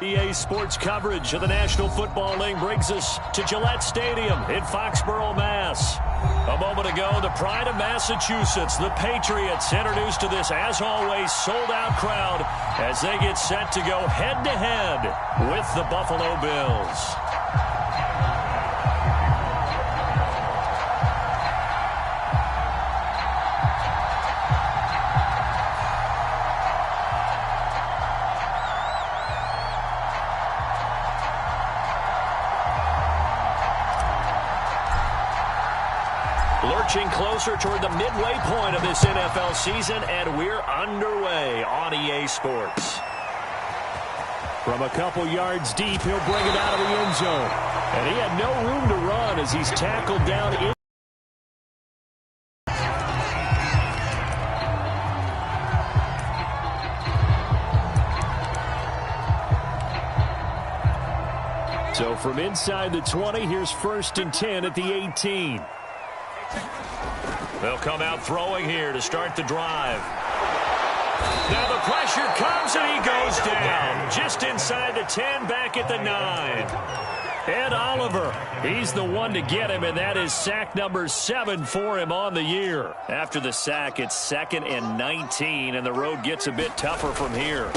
EA Sports coverage of the National Football League brings us to Gillette Stadium in Foxborough, Mass. A moment ago, the pride of Massachusetts, the Patriots, introduced to this, as always, sold-out crowd as they get set to go head-to-head with the Buffalo Bills. Lurching closer toward the midway point of this NFL season, and we're underway on EA Sports. From a couple yards deep, he'll bring it out of the end zone. And he had no room to run as he's tackled down in. So from inside the 20, here's 1st and 10 at the 18. They'll come out throwing here to start the drive. Now the pressure comes and he goes down. Just inside the 10, back at the 9. Ed Oliver, he's the one to get him, and that is sack number 7 for him on the year. After the sack, it's 2nd and 19, and the road gets a bit tougher from here.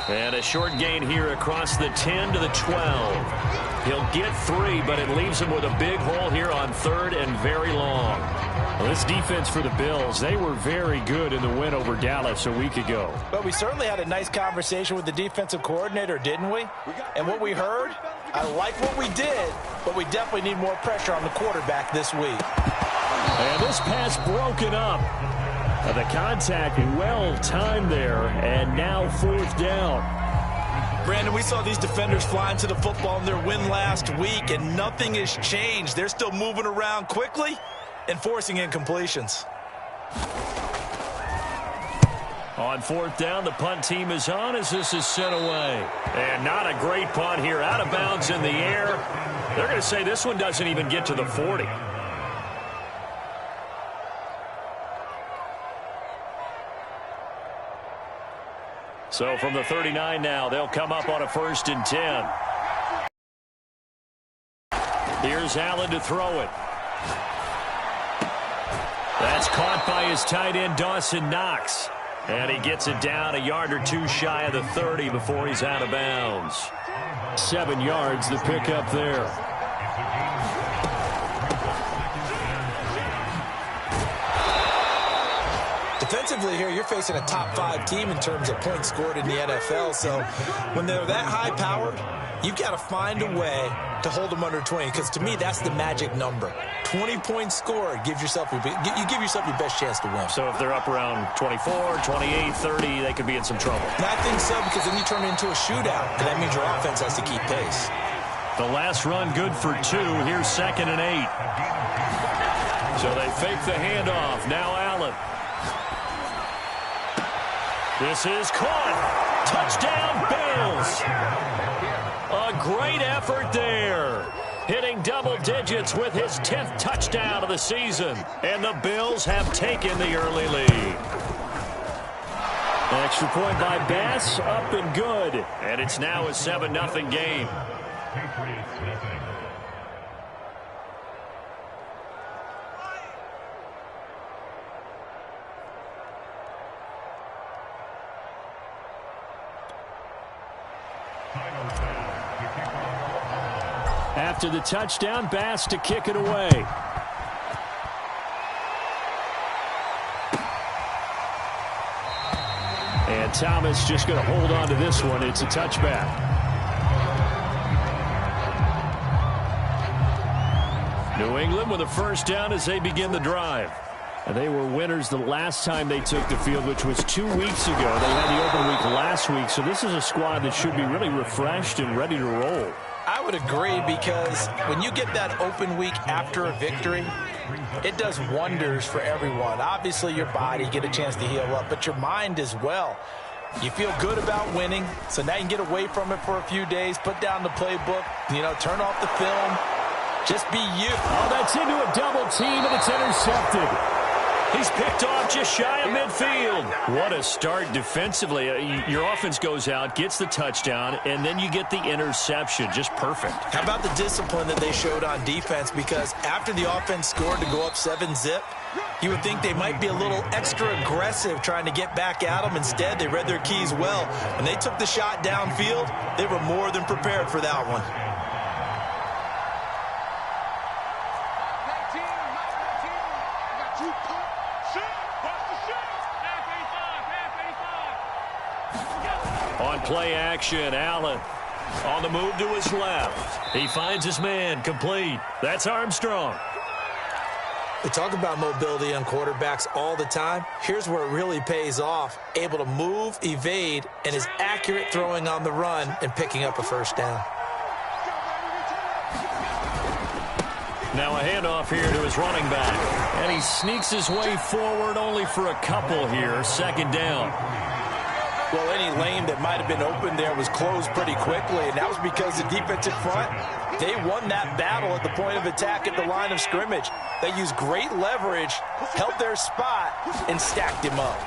And a short gain here across the 10 to the 12. He'll get 3, but it leaves him with a big hole here on 3rd and very long. Well, this defense for the Bills, they were very good in the win over Dallas a week ago. But we certainly had a nice conversation with the defensive coordinator, didn't we? And what we heard, I like what we did, but we definitely need more pressure on the quarterback this week. And this pass broken up. The contact well timed there, and now 4th down. Brandon, we saw these defenders flying to the football in their win last week, and nothing has changed. They're still moving around quickly and forcing incompletions. On 4th down, the punt team is on as this is sent away. And not a great punt here, out of bounds in the air. They're going to say this one doesn't even get to the 40. So from the 39 now, they'll come up on a 1st and 10. Here's Allen to throw it. That's caught by his tight end, Dawson Knox. And he gets it down a yard or 2 shy of the 30 before he's out of bounds. 7 yards, the pickup there. Defensively here, you're facing a top 5 team in terms of points scored in the NFL. So when they're that high-powered, you've got to find a way to hold them under 20. Because to me, that's the magic number. 20 points scored, you give yourself your best chance to win. So if they're up around 24, 28, 30, they could be in some trouble. I think so, because then you turn it into a shootout, and that means your offense has to keep pace. The last run good for 2. Here's 2nd and 8. So they fake the handoff. Now Allen. This is caught. Touchdown, Bills. A great effort there. Hitting double digits with his 10th touchdown of the season. And the Bills have taken the early lead. Extra point by Bass, up and good. And it's now a 7-0 game. After the touchdown, Bass to kick it away. And Thomas just going to hold on to this one. It's a touchback. New England with a 1st down as they begin the drive. And they were winners the last time they took the field, which was 2 weeks ago. They had the open week last week, so this is a squad that should be really refreshed and ready to roll. I would agree, because when you get that open week after a victory, it does wonders for everyone. Obviously, your body, get a chance to heal up, but your mind as well. You feel good about winning, so now you can get away from it for a few days, put down the playbook, turn off the film, just be you. Oh, that's into a double team, and it's intercepted. He's picked off just shy of midfield. What a start defensively. Your offense goes out, gets the touchdown, and then you get the interception. Just perfect. How about the discipline that they showed on defense? Because after the offense scored to go up 7-zip, you would think they might be a little extra aggressive trying to get back at them. Instead, they read their keys well. When they took the shot downfield, they were more than prepared for that one. On play action, Allen on the move to his left. He finds his man, complete. That's Armstrong. We talk about mobility on quarterbacks all the time. Here's where it really pays off. Able to move, evade, and is accurate throwing on the run and picking up a first down. Now a handoff here to his running back. And he sneaks his way forward only for a couple here. Second down. Well, any lane that might have been open there was closed pretty quickly, and that was because the defensive front, they won that battle at the point of attack at the line of scrimmage. They used great leverage, held their spot, and stacked him up.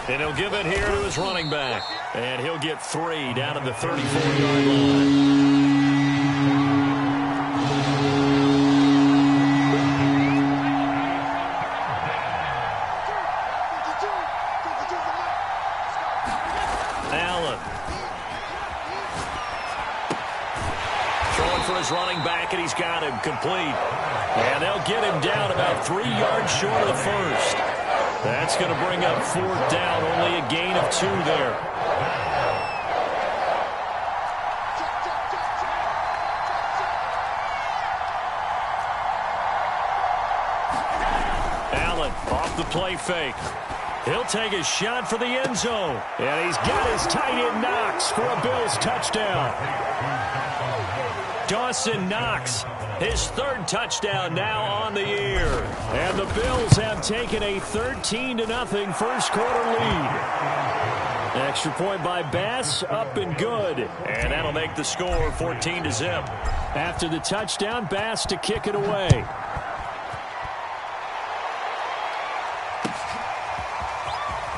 And he'll give it here to his running back. And he'll get 3 down at the 34-yard line. Running back, and he's got him complete. And they'll get him down about 3 yards short of the first. That's going to bring up 4th down, only a gain of 2 there. Allen off the play fake. He'll take a shot for the end zone. And he's got his tight end Knox for a Bills touchdown. Dawson Knox, his 3rd touchdown now on the year. And the Bills have taken a 13-0 first quarter lead. Extra point by Bass, up and good. And that'll make the score 14-0. After the touchdown, Bass to kick it away.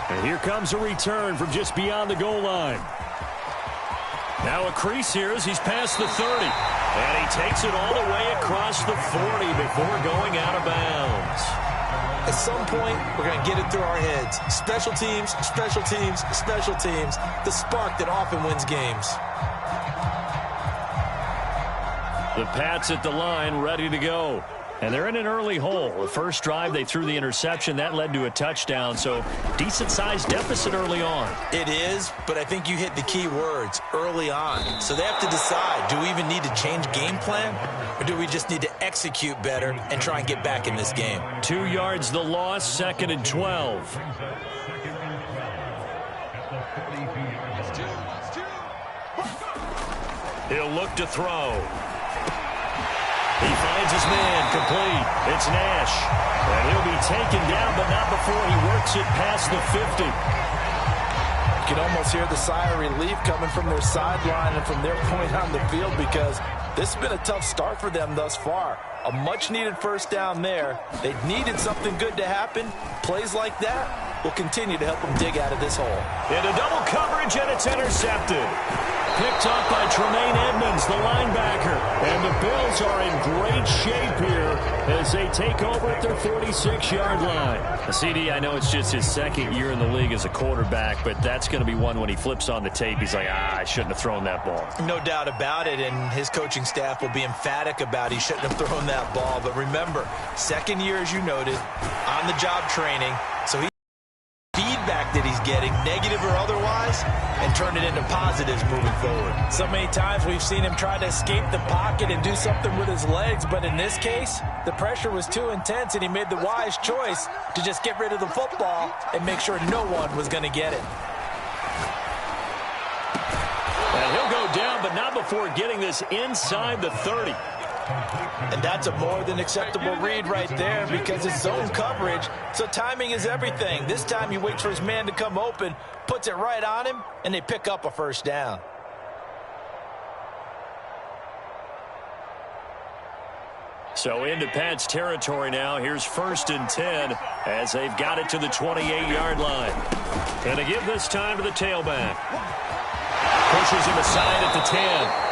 And here comes a return from just beyond the goal line. Now a crease here as he's past the 30. And he takes it all the way across the 40 before going out of bounds. At some point, we're going to get it through our heads. Special teams, special teams, special teams. The spark that often wins games. The Pats at the line, ready to go. And they're in an early hole. The first drive, they threw the interception. That led to a touchdown, so decent-sized deficit early on. It is, but I think you hit the key words, early on. So they have to decide, do we even need to change game plan, or do we just need to execute better and try and get back in this game? 2 yards the loss, 2nd and 12. He'll look to throw. He finds his man, complete. It's Nash. And he'll be taken down, but not before he works it past the 50. You can almost hear the sigh of relief coming from their sideline and from their point on the field, because this has been a tough start for them thus far. A much-needed first down there. They needed something good to happen. Plays like that will continue to help them dig out of this hole. Into double coverage, and it's intercepted. Picked up by Tremaine Edmonds, the linebacker. And the Bills are in great shape here as they take over at their 46-yard line. CD, I know it's just his 2nd year in the league as a quarterback, but that's going to be one when he flips on the tape. He's like, I shouldn't have thrown that ball. No doubt about it, and his coaching staff will be emphatic about he shouldn't have thrown that ball. But remember, 2nd year, as you noted, on-the-job training, so he feedback that he's getting, negative or otherwise, and turn it into positives moving forward. So many times we've seen him try to escape the pocket and do something with his legs, but in this case, the pressure was too intense, and he made the wise choice to just get rid of the football and make sure no one was going to get it. And he'll go down, but not before getting this inside the 30. And that's a more than acceptable read right there, because it's zone coverage, so timing is everything. This time he waits for his man to come open, puts it right on him, and they pick up a first down. So into Pats territory now. Here's 1st and 10 as they've got it to the 28-yard line. And to give this time to the tailback. Pushes him aside at the 10.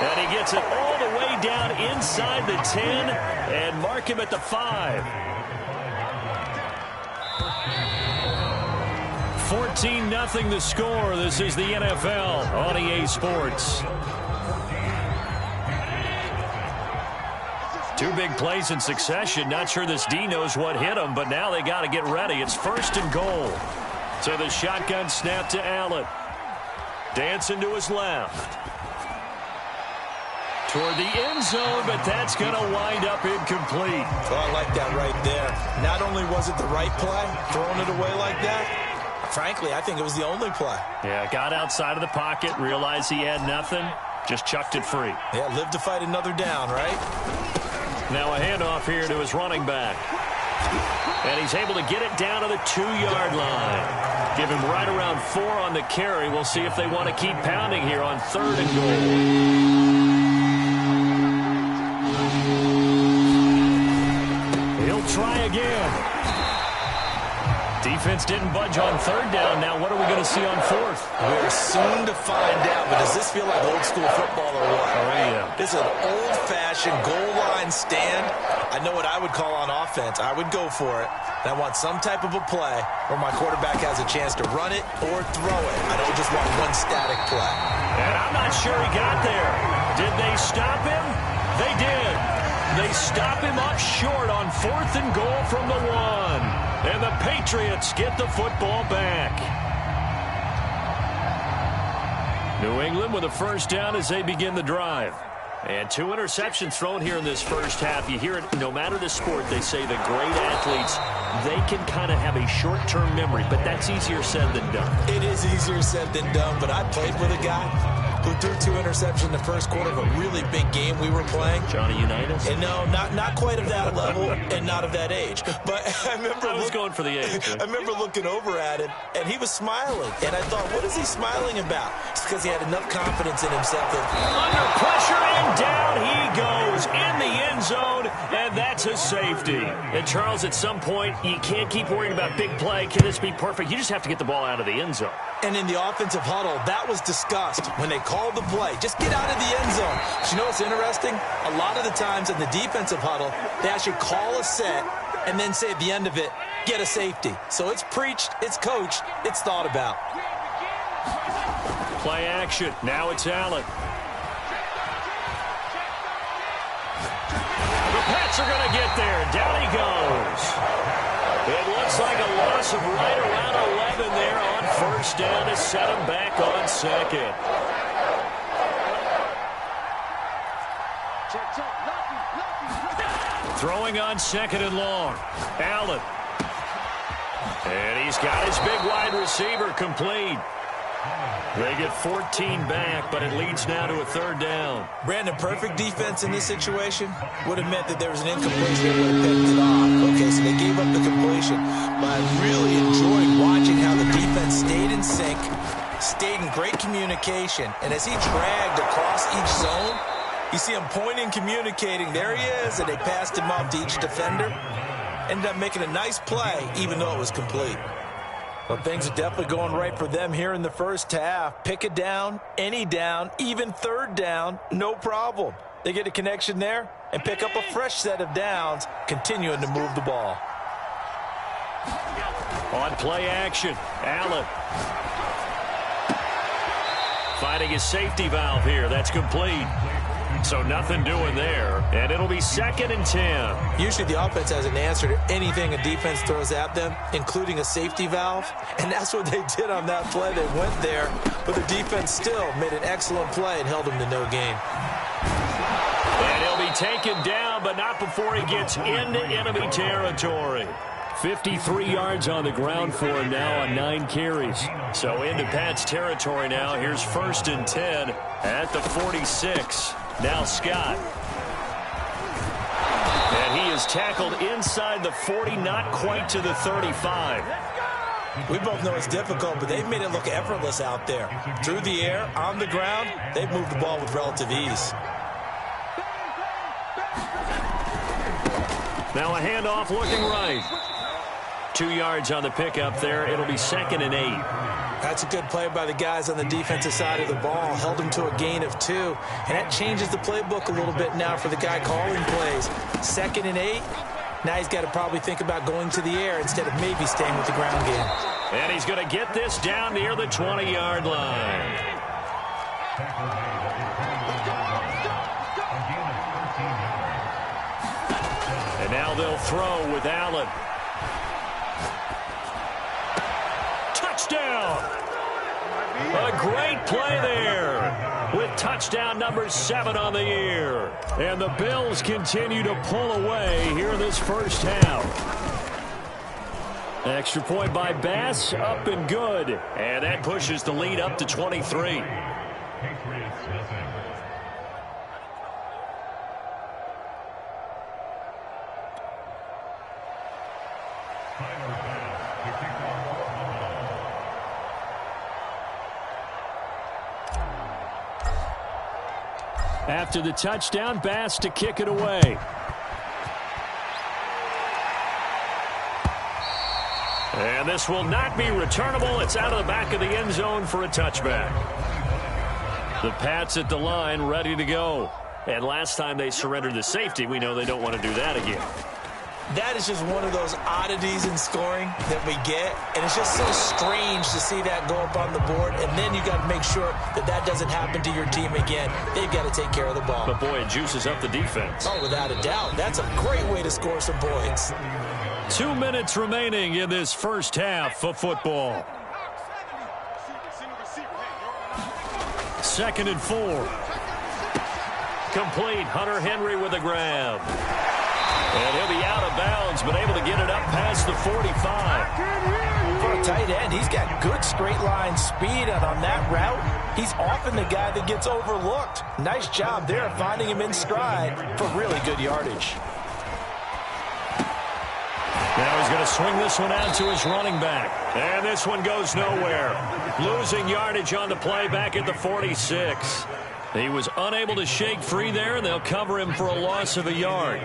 And he gets it all the way down inside the 10 and mark him at the 5. 14-0 the score. This is the NFL on EA Sports. 2 big plays in succession. Not sure this D knows what hit him, but now they got to get ready. It's 1st and goal. So the shotgun snap to Allen. Dancing to his left. Toward the end zone, but that's going to wind up incomplete. Oh, I like that right there. Not only was it the right play, throwing it away like that, frankly, I think it was the only play. Yeah, got outside of the pocket, realized he had nothing, just chucked it free. Yeah, live to fight another down, right? Now a handoff here to his running back. And he's able to get it down to the 2-yard line. Give him right around 4 on the carry. We'll see if they want to keep pounding here on 3rd and goal. He'll try again. Defense didn't budge on 3rd down. Now what are we going to see on 4th? We're soon to find out, but does this feel like old school football or what? Oh, yeah. This is an old-fashioned goal line stand. I know what I would call on offense. I would go for it. And I want some type of a play where my quarterback has a chance to run it or throw it. I don't just want one static play. And I'm not sure he got there. Did they stop him? They did. They stop him up short on 4th and goal from the 1. And the Patriots get the football back. New England with a 1st down as they begin the drive. And 2 interceptions thrown here in this first half. You hear it, no matter the sport, they say the great athletes, they can kind of have a short-term memory, but that's easier said than done. It is easier said than done, but I played with a guy who threw 2 interceptions in the first quarter of a really big game we were playing. Johnny Unitas? And no, not quite of that level and not of that age. But I remember I was going for the age. I remember looking over at him, and he was smiling. And I thought, what is he smiling about? It's because he had enough confidence in himself. Under pressure, and down he goes in the end zone, and that's a safety. And Charles, at some point, you can't keep worrying about big play. Can this be perfect? You just have to get the ball out of the end zone. And in the offensive huddle, that was discussed when they called the play. Just get out of the end zone. But you know what's interesting? A lot of the times in the defensive huddle, they actually call a set and then say at the end of it, get a safety. So it's preached, it's coached, it's thought about. Play action. Now it's Allen. The Pats are going to get there. Down he goes. It looks like a loss of right around 11 there on 1st down to set him back on 2nd. Throwing on 2nd and long. Allen. And he's got his big wide receiver complete. They get 14 back, but it leads now to a 3rd down. Brandon, perfect defense in this situation would have meant that there was an incompletion that would have picked it off. Okay, so they gave up the completion. But I really enjoyed watching how the defense stayed in sync, stayed in great communication, and as he dragged across each zone, you see him pointing, communicating. There he is, and they passed him off to each defender. Ended up making a nice play, even though it was complete. Well, things are definitely going right for them here in the first half. Pick a down, any down, even 3rd down, no problem. They get a connection there and pick up a fresh set of downs, continuing to move the ball. On play action, Allen. Finding his safety valve here. That's complete. So nothing doing there. And it'll be 2nd and 10. Usually the offense has an answer to anything a defense throws at them, including a safety valve. And that's what they did on that play. They went there, but the defense still made an excellent play and held them to no gain. And he'll be taken down, but not before he gets into enemy territory. 53 yards on the ground for him now on 9 carries. So into Pats territory now. Here's 1st and 10 at the 46. Now Scott. And he is tackled inside the 40, not quite to the 35. We both know it's difficult, but they've made it look effortless out there. Through the air, on the ground, they've moved the ball with relative ease. Now a handoff looking right. 2 yards on the pickup there. It'll be 2nd and 8. That's a good play by the guys on the defensive side of the ball. Held him to a gain of 2. And that changes the playbook a little bit now for the guy calling plays. 2nd and 8. Now he's got to probably think about going to the air instead of maybe staying with the ground game. And he's going to get this down near the 20-yard line. And now they'll throw with Allen. Touchdown! A great play there with touchdown number 7 on the year. And the Bills continue to pull away here in this first half. Extra point by Bass, up and good. And that pushes the lead up to 23. After the touchdown, Bass to kick it away. And this will not be returnable. It's out of the back of the end zone for a touchback. The Pats at the line ready to go. And last time they surrendered the safety, we know they don't want to do that again. That is just one of those oddities in scoring that we get. And it's just so strange to see that go up on the board. And then you got to make sure that that doesn't happen to your team again. They've got to take care of the ball. But, boy, it juices up the defense. Oh, without a doubt. That's a great way to score some points. 2 minutes remaining in this first half of football. 2nd and 4. Complete. Hunter Henry with a grab. And he'll be out of bounds, but able to get it up past the 45. For a tight end, he's got good straight line speed, and on that route, he's often the guy that gets overlooked. Nice job there finding him in stride for really good yardage. Now he's going to swing this one out to his running back. And this one goes nowhere. Losing yardage on the play back at the 46. He was unable to shake free there, and they'll cover him for a loss of a yard.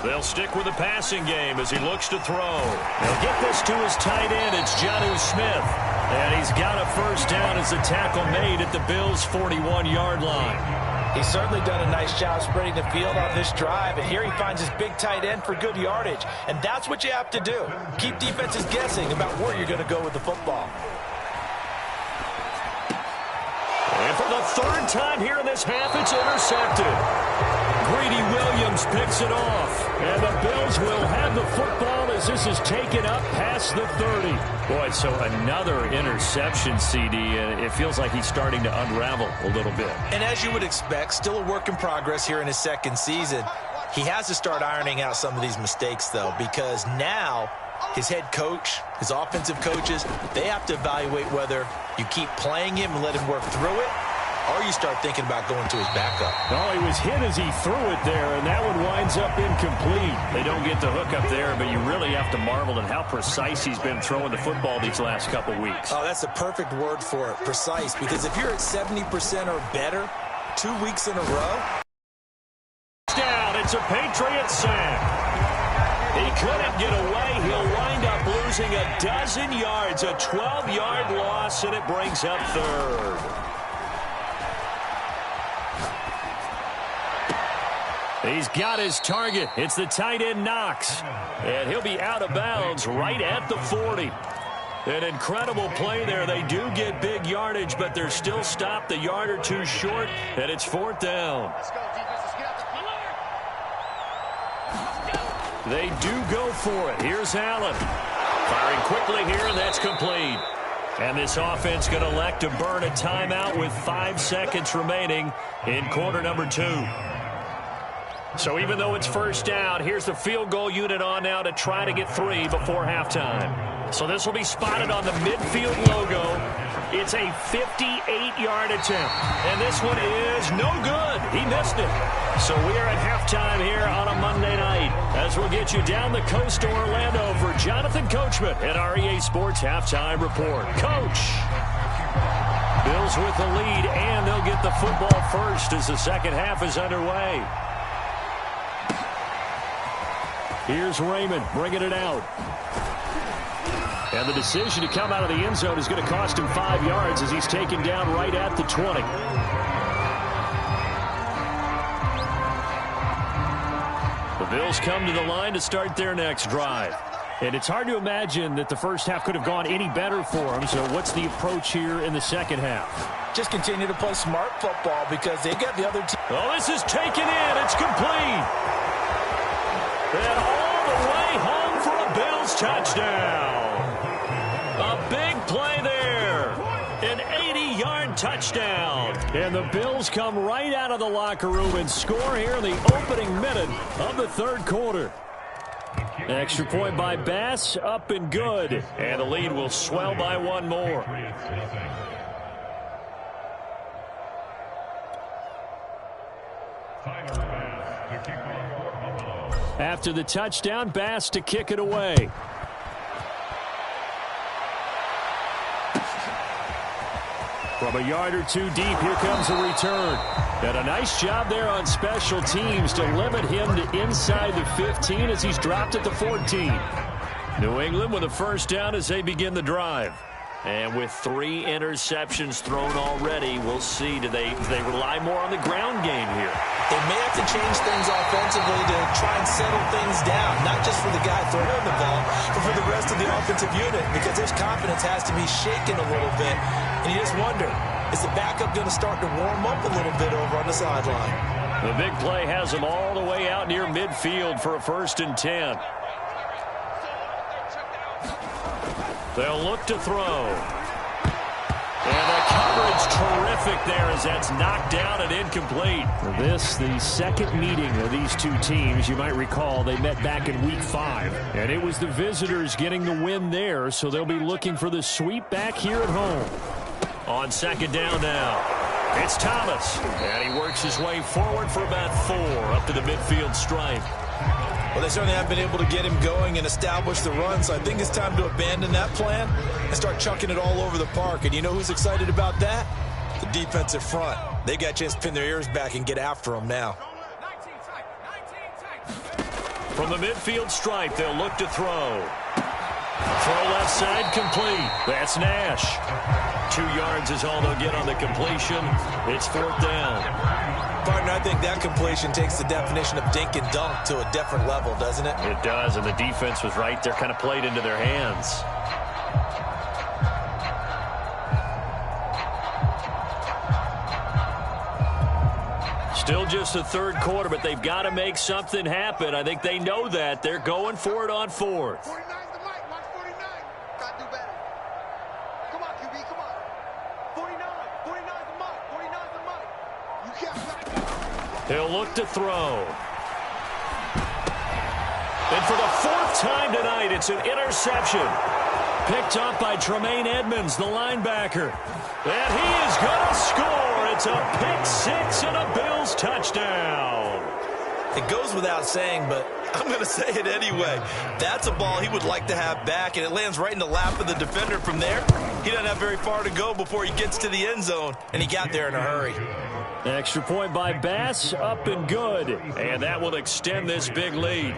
They'll stick with the passing game as he looks to throw. He'll get this to his tight end. It's Jonnu Smith. And he's got a first down as the tackle made at the Bills' 41-yard line. He's certainly done a nice job spreading the field on this drive. And here he finds his big tight end for good yardage. And that's what you have to do. Keep defenses guessing about where you're going to go with the football. And for the 3rd time here in this half, it's intercepted. Greedy Williams picks it off. And the Bills will have the football as this is taken up past the 30. Boy, so another interception, CD. And it feels like he's starting to unravel a little bit. And as you would expect, still a work in progress here in his 2nd season. He has to start ironing out some of these mistakes, though, because now his head coach, his offensive coaches, they have to evaluate whether you keep playing him and let him work through it, or you start thinking about going to his backup. Oh, he was hit as he threw it there, and that one winds up incomplete. They don't get the hook up there, but you really have to marvel at how precise he's been throwing the football these last couple weeks. Oh, that's the perfect word for it, precise, because if you're at 70% or better 2 weeks in a row. Down, it's a Patriot sack. He couldn't get away. He'll wind up losing a dozen yards, a 12-yard loss, and it brings up 3rd. He's got his target. It's the tight end Knox. And he'll be out of bounds right at the 40. An incredible play there. They do get big yardage, but they're still stopped a yard or two short, and it's 4th down. They do go for it. Here's Allen. Firing quickly here, and that's complete. And this offense going to elect to burn a timeout with 5 seconds remaining in quarter number 2. So even though it's first down, here's the field goal unit on now to try to get 3 before halftime. So this will be spotted on the midfield logo. It's a 58-yard attempt. And this one is no good. He missed it. So we are at halftime here on a Monday night as we'll get you down the coast to Orlando for Jonathan Coachman at our EA Sports Halftime Report. Coach. Bills with the lead, and they'll get the football first as the second half is underway. Here's Raymond bringing it out. And the decision to come out of the end zone is going to cost him 5 yards as he's taken down right at the 20. The Bills come to the line to start their next drive. And it's hard to imagine that the first half could have gone any better for them. So what's the approach here in the second half? Just continue to play smart football because they got the other team. Oh, this is taken in. It's complete. And all the way home for a Bills touchdown. A big play there. An 80-yard touchdown. And the Bills come right out of the locker room and score here in the opening minute of the third quarter. Extra point by Bass, up and good. And the lead will swell by one more. After the touchdown, Bass to kick it away. From a yard or two deep, here comes a return. And a nice job there on special teams to limit him to inside the 15 as he's dropped at the 14. New England with a first down as they begin the drive. And with 3 interceptions thrown already, we'll see. Do they rely more on the ground game here? They may have to change things offensively to try and settle things down, not just for the guy throwing the ball, but for the rest of the offensive unit, because their confidence has to be shaken a little bit. And you just wonder, is the backup going to start to warm up a little bit over on the sideline? The big play has them all the way out near midfield for a 1st and 10. They'll look to throw. And the coverage terrific there as that's knocked down and incomplete. This, the second meeting of these two teams. You might recall they met back in week 5. And it was the visitors getting the win there, so they'll be looking for the sweep back here at home. On second down now, it's Thomas. And he works his way forward for about 4 up to the midfield stripe. Well, they certainly have been able to get him going and establish the run, so I think it's time to abandon that plan and start chucking it all over the park. And you know who's excited about that? The defensive front. They got a chance to pin their ears back and get after him now. From the midfield stripe, they'll look to throw. Throw left side, complete. That's Nash. 2 yards is all they'll get on the completion. It's 4th down. Partner, I think that completion takes the definition of dink and dunk to a different level, doesn't it? It does, and the defense was right there, kind of played into their hands. Still just the third quarter, but they've got to make something happen. I think they know that. They're going for it on 4th. 49's the mic. Watch 49. Got to do better. Come on, QB, come on. 49. 49's the mic. 49's the mic. You can't. He'll look to throw. And for the 4th time tonight, it's an interception. Picked up by Tremaine Edmonds, the linebacker. And he is going to score. It's a pick 6 and a Bills touchdown. It goes without saying, but I'm going to say it anyway. That's a ball he would like to have back, and it lands right in the lap of the defender from there. He doesn't have very far to go before he gets to the end zone, and he got there in a hurry. Extra point by Bass, up and good. And that will extend this big lead.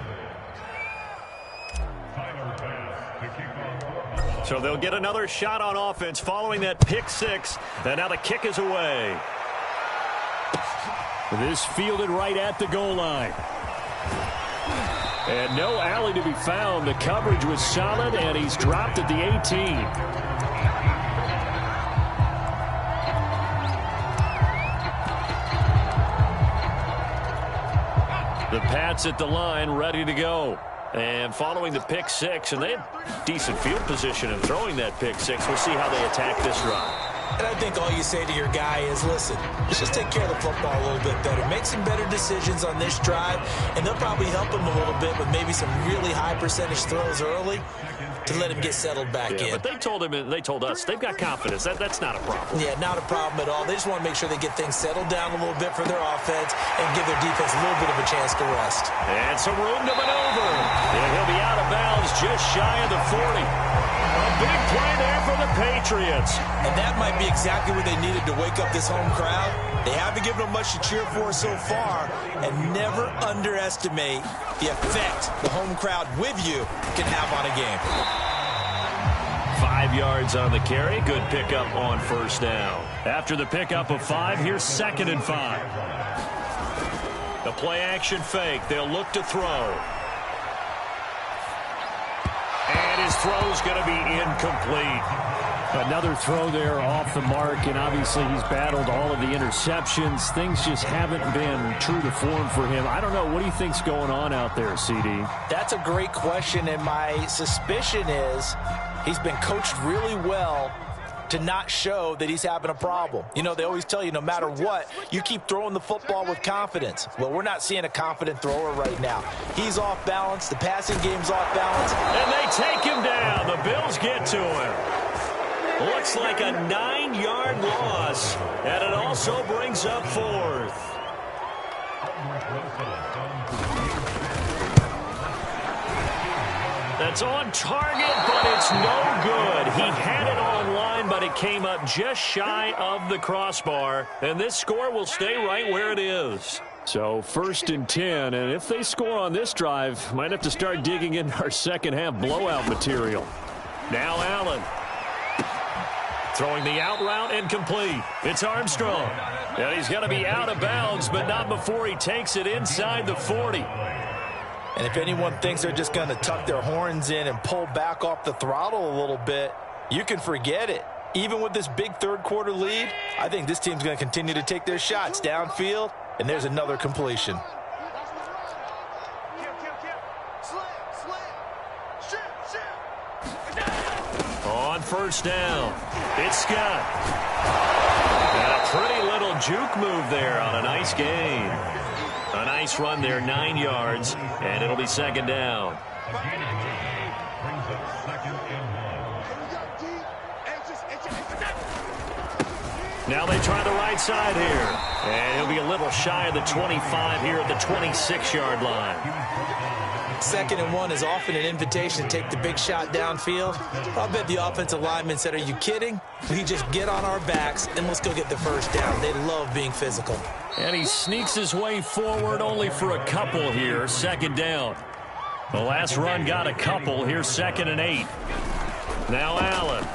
So they'll get another shot on offense following that pick 6. And now the kick is away. This fielded right at the goal line. And no alley to be found. The coverage was solid, and he's dropped at the 18. The Pats at the line, ready to go. And following the pick 6, and they had decent field position in throwing that pick 6. We'll see how they attack this drive. And I think all you say to your guy is, listen, let's just take care of the football a little bit better. Make some better decisions on this drive, and they'll probably help him a little bit with maybe some really high percentage throws early to let him get settled back in. But they told him, and they told us, they've got confidence. That's not a problem. Yeah, not a problem at all. They just want to make sure they get things settled down a little bit for their offense and give their defense a little bit of a chance to rest. And some room to maneuver. And he'll be out of bounds just shy of the 40. A big play there for the Patriots. And that might be exactly what they needed to wake up this home crowd. They haven't given them much to cheer for so far, and never underestimate the effect the home crowd with you can have on a game. 5 yards on the carry. Good pickup on first down. After the pickup of 5, here's 2nd and 5. The play action fake. They'll look to throw. And his throw's going to be incomplete. Another throw there off the mark, and obviously he's battled all of the interceptions. Things just haven't been true to form for him. I don't know. What do you think's going on out there, CD? That's a great question, and my suspicion is he's been coached really well to not show that he's having a problem. You know, they always tell you no matter what, you keep throwing the football with confidence. Well, we're not seeing a confident thrower right now. He's off balance. The passing game's off balance. And they take him down. The Bills get to him. Looks like a 9-yard loss, and it also brings up 4th. That's on target, but it's no good. He had it online, but it came up just shy of the crossbar, and this score will stay right where it is. So 1st and 10, and if they score on this drive, might have to start digging in our second half blowout material. Now Allen. Throwing the out route and complete. It's Armstrong. And he's going to be out of bounds, but not before he takes it inside the 40. And if anyone thinks they're just going to tuck their horns in and pull back off the throttle a little bit, you can forget it. Even with this big third-quarter lead, I think this team's going to continue to take their shots downfield, and there's another completion. On first down, it's Scott. And a pretty little juke move there on a nice gain. A nice run there, 9 yards, and it'll be 2nd down. Now they try the right side here. And he'll be a little shy of the 25 here at the 26-yard line. 2nd and 1 is often an invitation to take the big shot downfield. I'll bet the offensive lineman said, are you kidding? We just get on our backs and let's go get the first down. They love being physical. And he sneaks his way forward only for a couple here. 2nd down. The last run got a couple. Here's 2nd and 8. Now Allen.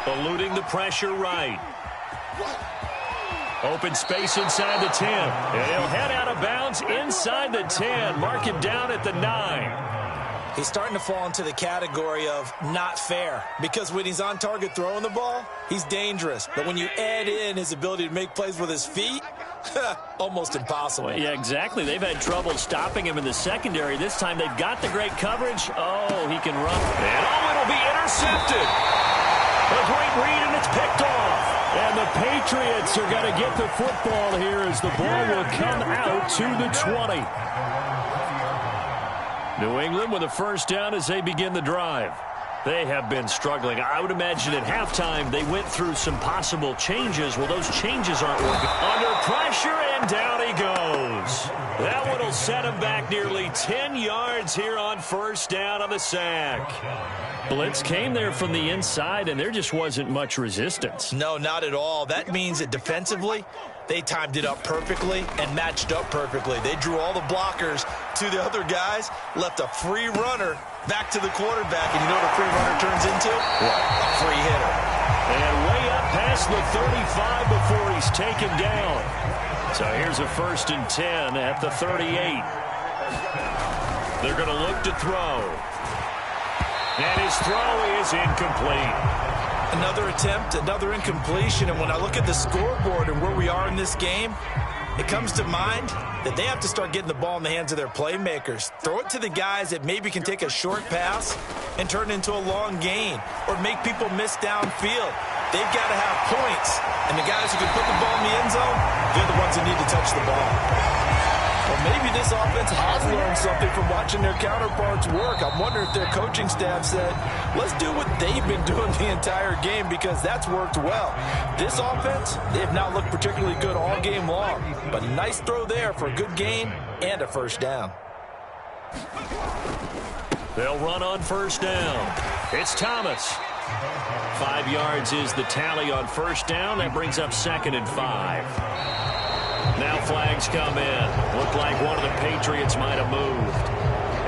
Eluding the pressure right. Open space inside the 10. And he'll head out of bounds inside the 10. Mark him down at the 9. He's starting to fall into the category of not fair, because when he's on target throwing the ball, he's dangerous. But when you add in his ability to make plays with his feet, almost impossible. Well, yeah, exactly. They've had trouble stopping him in the secondary. This time they've got the great coverage. Oh, he can run. And it'll be intercepted. A great read, and it's picked off. And the Patriots are going to get the football here as the ball will come out to the 20. New England with a first down as they begin the drive. They have been struggling. I would imagine at halftime they went through some possible changes. Well, those changes aren't working. Under pressure, and down he goes. That one will set him back nearly 10 yards here on first down on the sack. Blitz came there from the inside, and there just wasn't much resistance. No, not at all. That means that defensively, they timed it up perfectly and matched up perfectly. They drew all the blockers to the other guys, left a free runner back to the quarterback. And you know what a free runner turns into? What? A free hitter. And way up past the 35 before he's taken down. So here's a 1st and 10 at the 38. They're going to look to throw. And his throw is incomplete. Another attempt, another incompletion. And when I look at the scoreboard and where we are in this game, it comes to mind that they have to start getting the ball in the hands of their playmakers. Throw it to the guys that maybe can take a short pass and turn it into a long gain or make people miss downfield. They've got to have points. And the guys who can put the ball in the end zone, they're the ones that need to touch the ball. Well, maybe this offense has learned something from watching their counterparts work. I'm wondering if their coaching staff said, let's do what they've been doing the entire game, because that's worked well. This offense, they have not looked particularly good all game long. But nice throw there for a good gain and a first down. They'll run on first down. It's Thomas. 5 yards is the tally on first down. That brings up 2nd and 5. Now flags come in. Looked like one of the Patriots might have moved.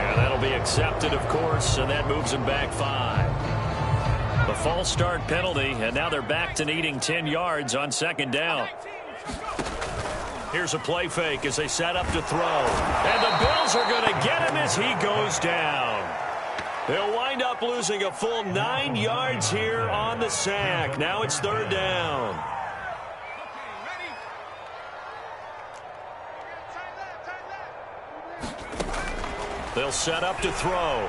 And that'll be accepted, of course, and that moves them back 5. The false start penalty, and now they're back to needing 10 yards on 2nd down. Here's a play fake as they set up to throw. And the Bills are going to get him as he goes down. They'll wind up losing a full 9 yards here on the sack. Now it's 3rd down. They'll set up to throw.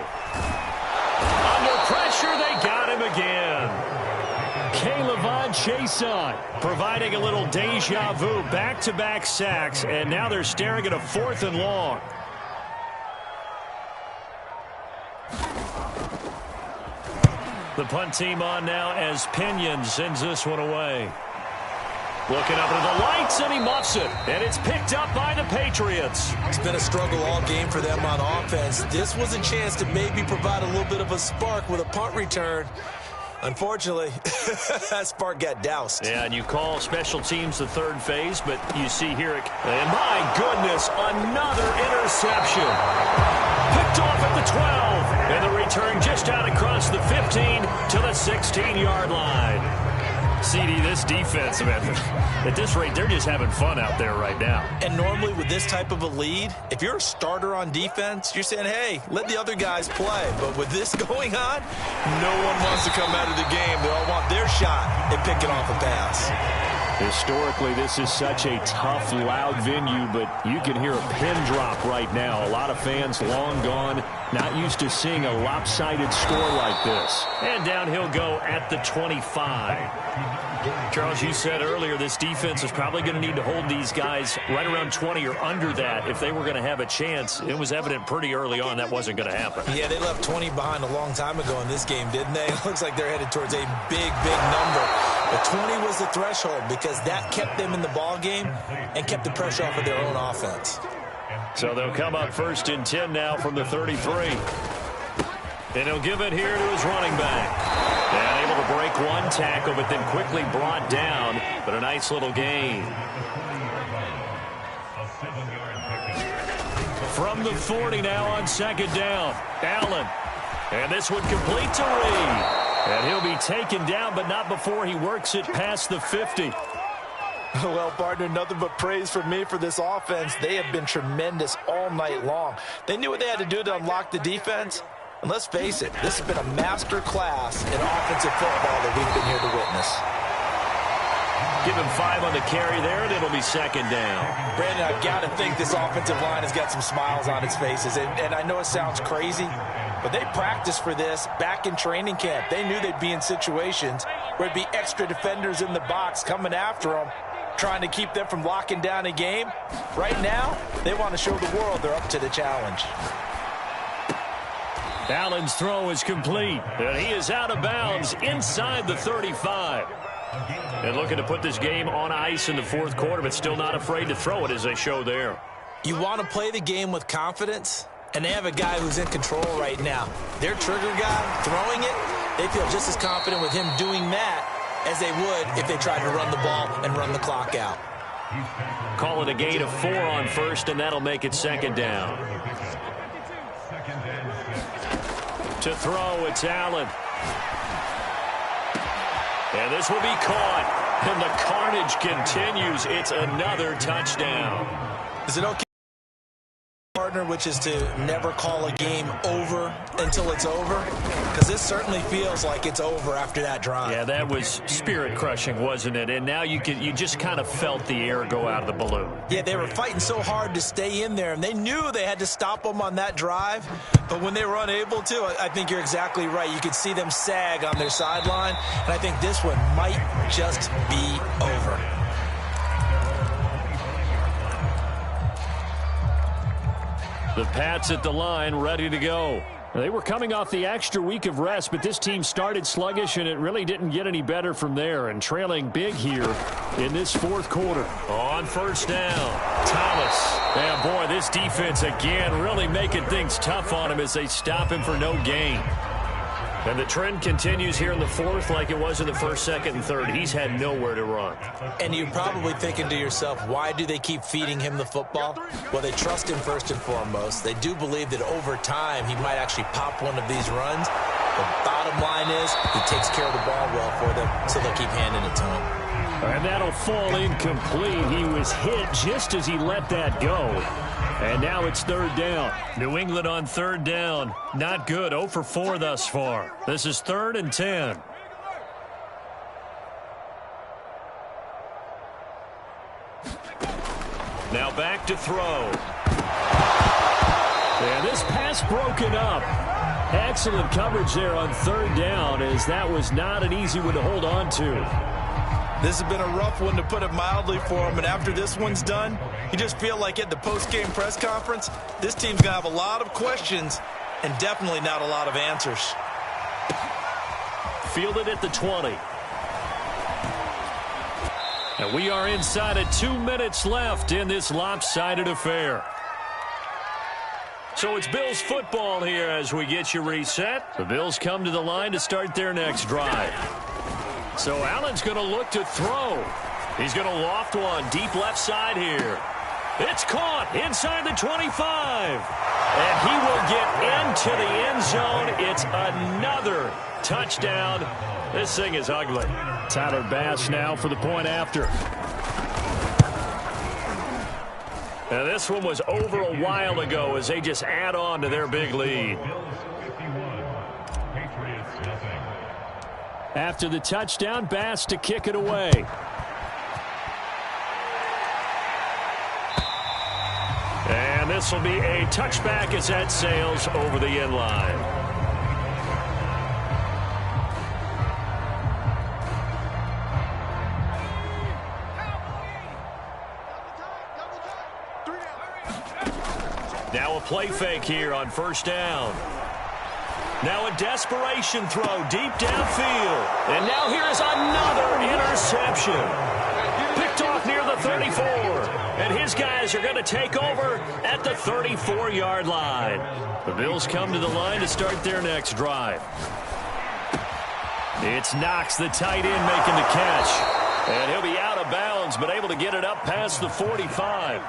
Under pressure, they got him again. K'Lavon Chaisson providing a little deja vu. Back-to-back sacks, and now they're staring at a 4th and long. The punt team on now as Pinion sends this one away. Looking up into the lights, and he muffs it. And it's picked up by the Patriots. It's been a struggle all game for them on offense. This was a chance to maybe provide a little bit of a spark with a punt return. Unfortunately, that spark got doused. Yeah, and you call special teams the 3rd phase, but you see here, and my goodness, another interception. Picked off at the 12, and the return just out across the 15 to the 16-yard line. CD, this defense, man, at this rate, they're just having fun out there right now. And normally with this type of a lead, if you're a starter on defense, you're saying, hey, let the other guys play. But with this going on, no one wants to come out of the game. They all want their shot at picking off a pass. Historically, this is such a tough, loud venue, but you can hear a pin drop right now. A lot of fans long gone, not used to seeing a lopsided score like this. And down he'll go at the 25. Charles, you said earlier this defense is probably going to need to hold these guys right around 20 or under that if they were going to have a chance. It was evident pretty early on that wasn't going to happen. Yeah, they left 20 behind a long time ago in this game, didn't they? It looks like they're headed towards a big, big number. But 20 was the threshold because that kept them in the ball game and kept the pressure off of their own offense. So they'll come up 1st and 10 now from the 33. And he'll give it here to his running back. And able to break one tackle, but then quickly brought down. But a nice little gain. From the 40 now on 2nd down. Allen. And this one complete to Reed. And he'll be taken down, but not before he works it past the 50. Well, partner, nothing but praise from me for this offense. They have been tremendous all night long. They knew what they had to do to unlock the defense. And let's face it, this has been a master class in offensive football that we've been here to witness. Give him 5 on the carry there, and it'll be 2nd down. Brandon, I've got to think this offensive line has got some smiles on its faces. And I know it sounds crazy, but they practiced for this back in training camp. They knew they'd be in situations where it'd be extra defenders in the box coming after them, trying to keep them from locking down a game. Right now, they want to show the world they're up to the challenge. Allen's throw is complete, and he is out of bounds inside the 35. And looking to put this game on ice in the 4th quarter, but still not afraid to throw it as they show there. You want to play the game with confidence, and they have a guy who's in control right now. Their trigger guy throwing it, they feel just as confident with him doing that as they would if they tried to run the ball and run the clock out. Call it a gain of 4 on 1st, and that'll make it 2nd down. To throw, it's Allen. And this will be caught. And the carnage continues. It's another touchdown. Is it okay, partner, which is to never call a game over until it's over? Because this certainly feels like it's over after that drive. Yeah, that was spirit-crushing, wasn't it? And now you just kind of felt the air go out of the balloon. Yeah, they were fighting so hard to stay in there, and they knew they had to stop them on that drive. But when they were unable to, I think you're exactly right. You could see them sag on their sideline, and I think this one might just be over. The Pats at the line, ready to go. They were coming off the extra week of rest, but this team started sluggish, and it really didn't get any better from there, and trailing big here in this fourth quarter. On first down, Thomas. And boy, this defense again really making things tough on him as they stop him for no gain. And the trend continues here in the fourth like it was in the first, second, and third. He's had nowhere to run. And you're probably thinking to yourself, why do they keep feeding him the football? Well, they trust him first and foremost. They do believe that over time he might actually pop one of these runs. The bottom line is he takes care of the ball well for them, so they'll keep handing it to him. And that'll fall incomplete. He was hit just as he let that go. And now it's third down. New England on third down. Not good. 0 for 4 thus far. This is 3rd and 10. Now back to throw. And this pass broken up. Excellent coverage there on third down, as that was not an easy one to hold on to. This has been a rough one, to put it mildly, for him. And after this one's done, you just feel like at the post-game press conference, this team's going to have a lot of questions and definitely not a lot of answers. Fielded at the 20. And we are inside of 2 minutes left in this lopsided affair. So it's Bills football here as we get you reset. The Bills come to the line to start their next drive. So Allen's going to look to throw. He's going to loft one deep left side here. It's caught inside the 25. And he will get into the end zone. It's another touchdown. This thing is ugly. Tyler Bass now for the point after. Now this one was over a while ago as they just add on to their big lead. After the touchdown, Bass to kick it away. And this will be a touchback as that sails over the end line. Now a play fake here on first down. Now a desperation throw deep downfield. And now here is another interception. Picked off near the 34. And his guys are going to take over at the 34-yard line. The Bills come to the line to start their next drive. It's Knox, the tight end, making the catch. And he'll be out of bounds, but able to get it up past the 45.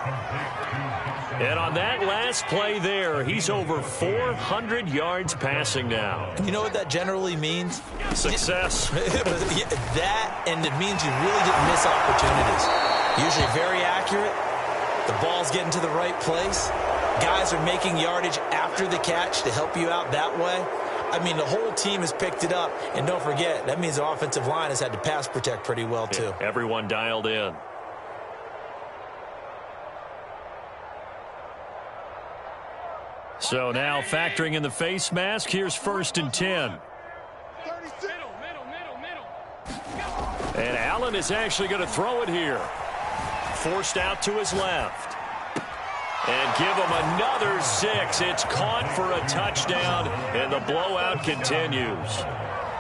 And on that last play there, he's over 400 yards passing now. You know what that generally means? Success. That, and it means you really didn't miss opportunities. Usually very accurate. The ball's getting to the right place. Guys are making yardage after the catch to help you out that way. I mean, the whole team has picked it up. And don't forget, that means the offensive line has had to pass protect pretty well, too. Yeah, everyone dialed in. So now factoring in the face mask, here's 1st and 10. And Allen is actually going to throw it here. Forced out to his left. And give him another 6. It's caught for a touchdown, and the blowout continues.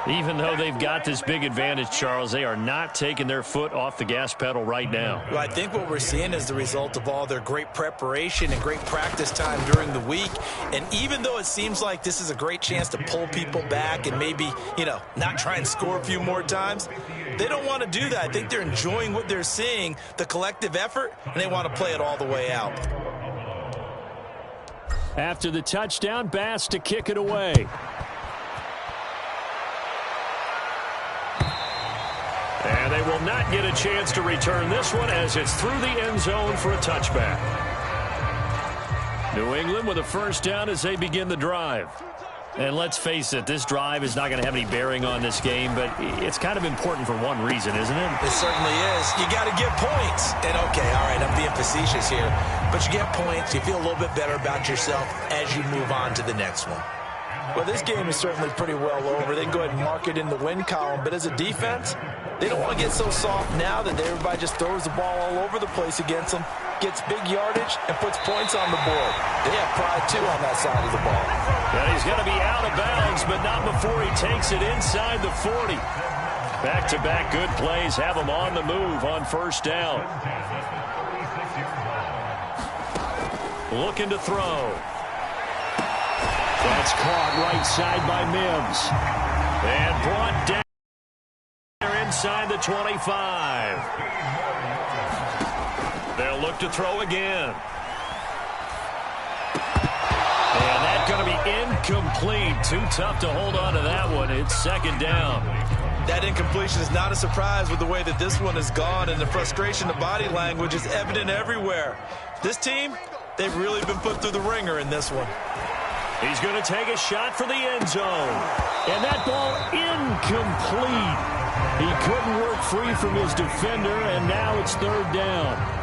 Even though they've got this big advantage, Charles, they are not taking their foot off the gas pedal right now. Well, I think what we're seeing is the result of all their great preparation and great practice time during the week. And even though it seems like this is a great chance to pull people back and maybe, not try and score a few more times, they don't want to do that. I think they're enjoying what they're seeing, the collective effort, and they want to play it all the way out. After the touchdown, Bass to kick it away. And they will not get a chance to return this one as it's through the end zone for a touchback. New England with a first down as they begin the drive. And let's face it, this drive is not going to have any bearing on this game, but it's kind of important for one reason, isn't it? It certainly is. You got to get points. And okay, all right, I'm being facetious here. But you get points, you feel a little bit better about yourself as you move on to the next one. Well, this game is certainly pretty well over. They can go ahead and mark it in the win column. But as a defense, they don't want to get so soft now that everybody just throws the ball all over the place against them. gets big yardage, and puts points on the board. They have pride, too, on that side of the ball. And he's going to be out of bounds, but not before he takes it inside the 40. Back-to-back good plays have him on the move on first down. Looking to throw. That's caught right side by Mims. And brought down inside the 25. They'll look to throw again. And that's going to be incomplete. Too tough to hold on to that one. It's second down. That incompletion is not a surprise with the way that this one has gone, and the frustration, the body language is evident everywhere. This team, they've really been put through the ringer in this one. He's going to take a shot for the end zone. And that ball incomplete. He couldn't work free from his defender, and now it's third down.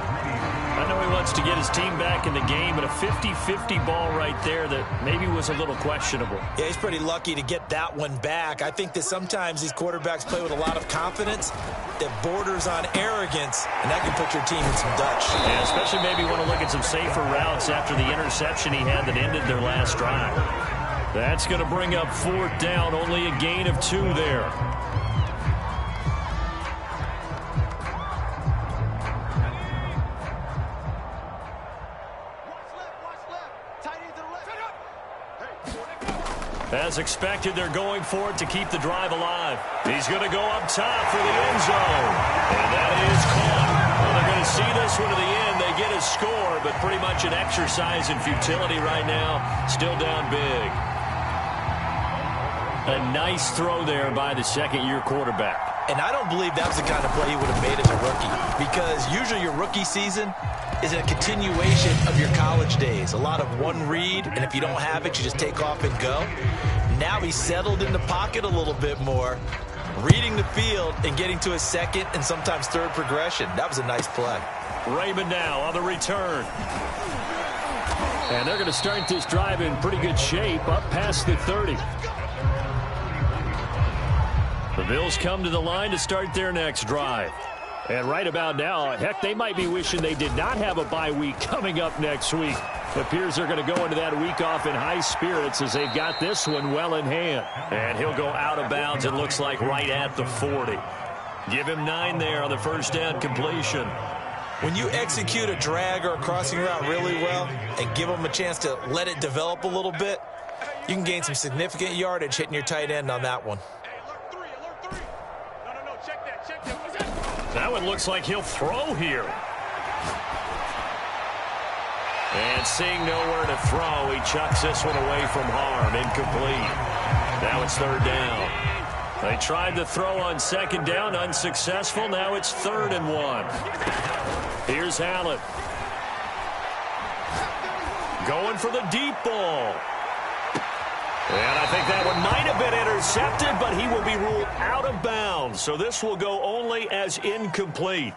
I know he wants to get his team back in the game, but a 50-50 ball right there that maybe was a little questionable. Yeah, he's pretty lucky to get that one back. I think that sometimes these quarterbacks play with a lot of confidence that borders on arrogance, and that can put your team in some Dutch. Yeah, especially maybe want to look at some safer routes after the interception he had that ended their last drive. That's going to bring up fourth down, only a gain of 2 there. As expected, they're going for it to keep the drive alive. He's going to go up top for the end zone. And that is caught. Well, they're going to see this one to the end. They get a score, but pretty much an exercise in futility right now. Still down big. A nice throw there by the second-year quarterback. And I don't believe that was the kind of play he would have made as a rookie, because usually your rookie season is a continuation of your college days. A lot of one read, and if you don't have it, you just take off and go. Now he's settled in the pocket a little bit more, reading the field and getting to his second and sometimes third progression. That was a nice play. Raymond now on the return. And they're going to start this drive in pretty good shape, up past the 30. The Bills come to the line to start their next drive. And right about now, heck, they might be wishing they did not have a bye week coming up next week. It appears they're going to go into that week off in high spirits as they've got this one well in hand. And he'll go out of bounds, it looks like, right at the 40. Give him 9 there on the first down completion. When you execute a drag or a crossing route really well and give them a chance to let it develop a little bit, you can gain some significant yardage hitting your tight end on that one. That one looks like he'll throw here. And seeing nowhere to throw, he chucks this one away from harm. Incomplete. Now it's third down. They tried to throw on second down, unsuccessful. Now it's 3rd and 1. Here's Allen. Going for the deep ball. And I think that one might have been intercepted, but he will be ruled out of bounds. So this will go only as incomplete.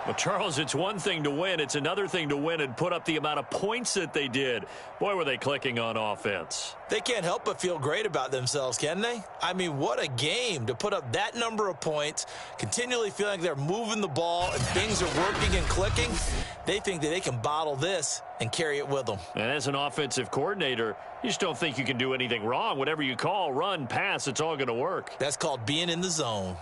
Well, Charles, it's one thing to win. It's another thing to win and put up the amount of points that they did. Boy, were they clicking on offense. They can't help but feel great about themselves, can they? I mean, what a game to put up that number of points, continually feeling like they're moving the ball and things are working and clicking. They think that they can bottle this and carry it with them. And as an offensive coordinator, you just don't think you can do anything wrong. Whatever you call, run, pass, it's all going to work. That's called being in the zone.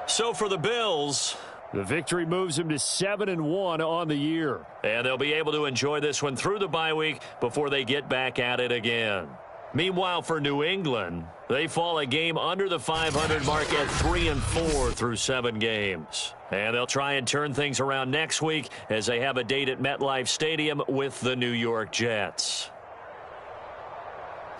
So for the Bills, the victory moves them to 7-1 on the year. And they'll be able to enjoy this one through the bye week before they get back at it again. Meanwhile, for New England, they fall a game under the 500 mark at 3-4 through 7 games. And they'll try and turn things around next week as they have a date at MetLife Stadium with the New York Jets.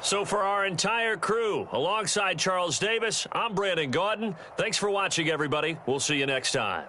So for our entire crew, alongside Charles Davis, I'm Brandon Gaudin. Thanks for watching, everybody. We'll see you next time.